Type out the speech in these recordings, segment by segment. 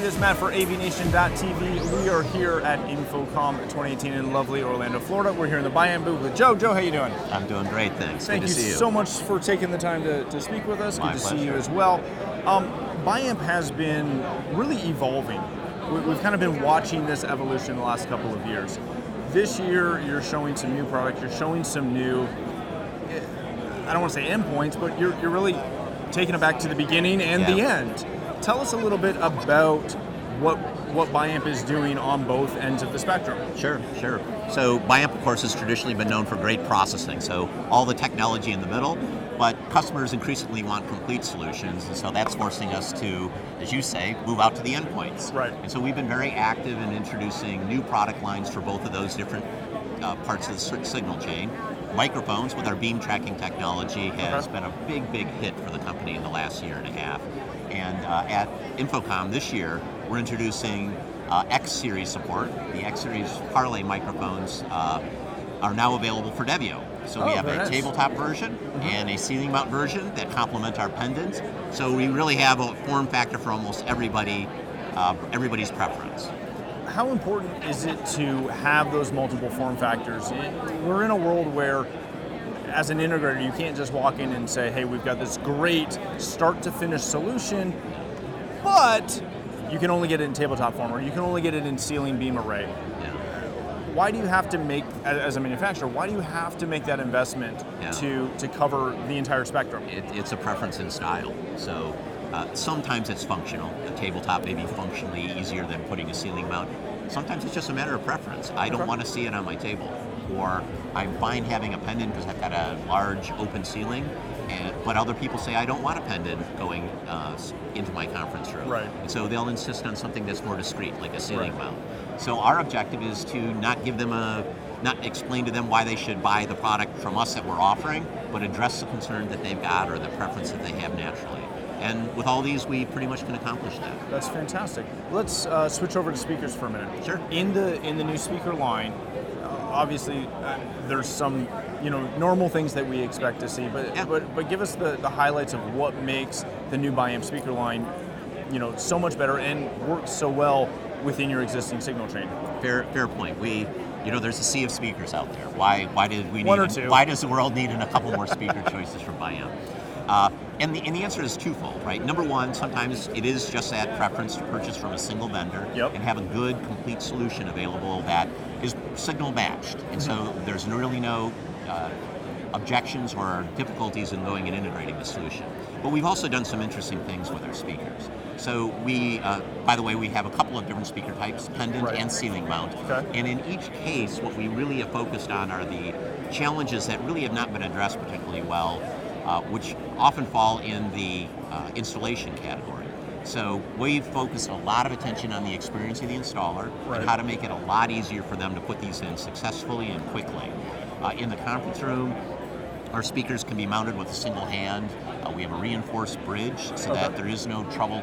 this is Matt for AVNation.tv. We are here at InfoComm 2018 in lovely Orlando, Florida. We're here in the Biamp booth with Joe. Joe, how you doing? I'm doing great, thanks. Thank Good you to see you so much for taking the time to speak with us. My Good to pleasure. see you as well. Biamp has been really evolving. We've kind of been watching this evolution the last couple of years. This year, you're showing some new products. You're showing some new, I don't want to say endpoints, but you're really taking it back to the beginning and the end. Tell us a little bit about what Biamp is doing on both ends of the spectrum. Sure. So Biamp, of course, has traditionally been known for great processing, so all the technology in the middle, but customers increasingly want complete solutions, and so that's forcing us to, as you say, move out to the endpoints. Right. And so we've been very active in introducing new product lines for both of those different parts of the signal chain. Microphones with our beam tracking technology has been a big hit for the company in the last year and a half. And at InfoComm this year, we're introducing X-Series support. The X-Series parlay microphones are now available for Devio. So we have a tabletop version and a ceiling mount version that complement our pendant. So we really have a form factor for almost everybody's preference. How important is it to have those multiple form factors? We're in a world where, as an integrator, you can't just walk in and say, hey, we've got this great start-to-finish solution, but you can only get it in tabletop form, or you can only get it in ceiling beam array. Yeah. Why do you have to make, as a manufacturer, why do you have to make that investment to cover the entire spectrum? It's a preference in style. So sometimes it's functional. A tabletop may be functionally easier than putting a ceiling mount. Sometimes it's just a matter of preference. I don't want to see it on my table. Or I'm fine having a pendant because I've got a large open ceiling, but other people say I don't want a pendant going into my conference room. Right. And so they'll insist on something that's more discreet, like a ceiling mount. So our objective is to not explain to them why they should buy the product from us that we're offering, but address the concern that they've got or the preference that they have naturally. And with all these, we pretty much can accomplish that. That's fantastic. Let's switch over to speakers for a minute. Sure. In the new speaker line, obviously there's some normal things that we expect to see, but give us the highlights of what makes the new Biamp speaker line so much better and works so well within your existing signal chain. Fair point. There's a sea of speakers out there. Why did we need one or two? Why does the world need a couple more speaker choices from Biamp? And the answer is twofold, right? Number one, sometimes it is just that preference to purchase from a single vendor and have a good, complete solution available that is signal matched. And so there's really no objections or difficulties in going and integrating the solution. But we've also done some interesting things with our speakers. So by the way, we have a couple of different speaker types, pendant and ceiling mount. Okay. And in each case, what we really have focused on are the challenges that really have not been addressed particularly well, which often fall in the installation category. So we've focused a lot of attention on the experience of the installer and how to make it a lot easier for them to put these in successfully and quickly. In the conference room, our speakers can be mounted with a single hand. We have a reinforced bridge so that there is no trouble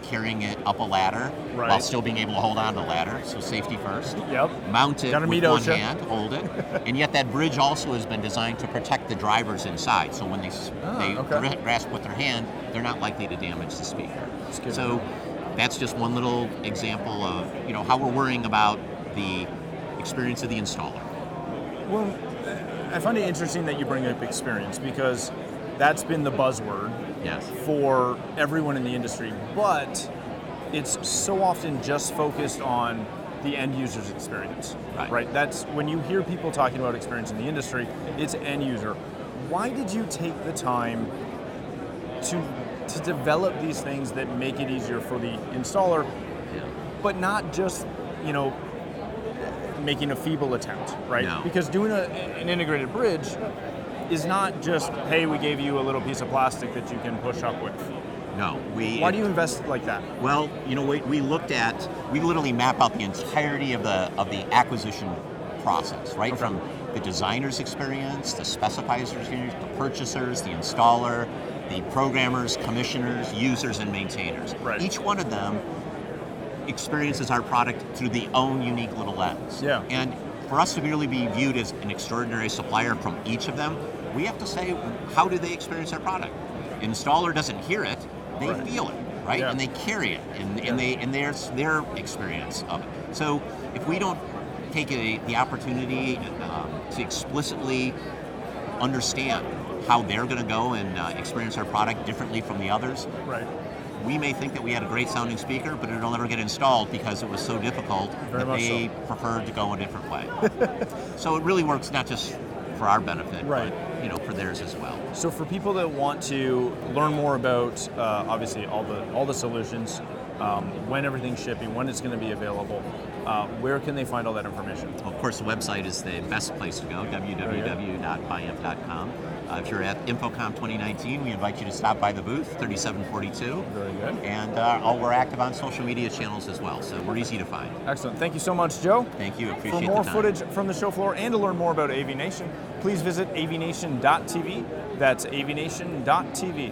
carrying it up a ladder while still being able to hold on to the ladder, so safety first. Mount it with one hand, hold it, and yet that bridge also has been designed to protect the drivers inside, so when they grasp with their hand, they're not likely to damage the speaker. So that's just one little example of how we're worrying about the experience of the installer. Well, I find it interesting that you bring up experience because that's been the buzzword for everyone in the industry, but it's so often just focused on the end user's experience, right? That's when you hear people talking about experience in the industry, it's end user. Why did you take the time to develop these things that make it easier for the installer, but not just, making a feeble attempt, right? No. Because doing an integrated bridge is not just, hey, we gave you a little piece of plastic that you can push up with. No. Why do you invest like that? Well, we literally map out the entirety of the acquisition process, right? From the designer's experience, the specifier's experience, the purchasers, the installer, the programmers, commissioners, users, and maintainers. Each one of them experiences our product through the own unique little lens. And for us to really be viewed as an extraordinary supplier from each of them, we have to say, how do they experience our product? Installer doesn't hear it, they feel it, right? And they carry it, and there's their experience of it. So if we don't take the opportunity to explicitly understand how they're going to go and experience our product differently from the others, right? We may think that we had a great sounding speaker, but it'll never get installed because it was so difficult that they preferred to go a different way. So it really works not just for our benefit, but for theirs as well. So for people that want to learn more about obviously all the solutions, when everything's shipping, when it's going to be available, where can they find all that information? Of course, the website is the best place to go, www.biamp.com. If you're at InfoComm 2019, we invite you to stop by the booth, 3742. Very good. And we're active on social media channels as well, so we're easy to find. Excellent. Thank you so much, Joe. Thank you. Appreciate it. For more footage from the show floor and to learn more about AVNation, please visit avnation.tv. That's avnation.tv.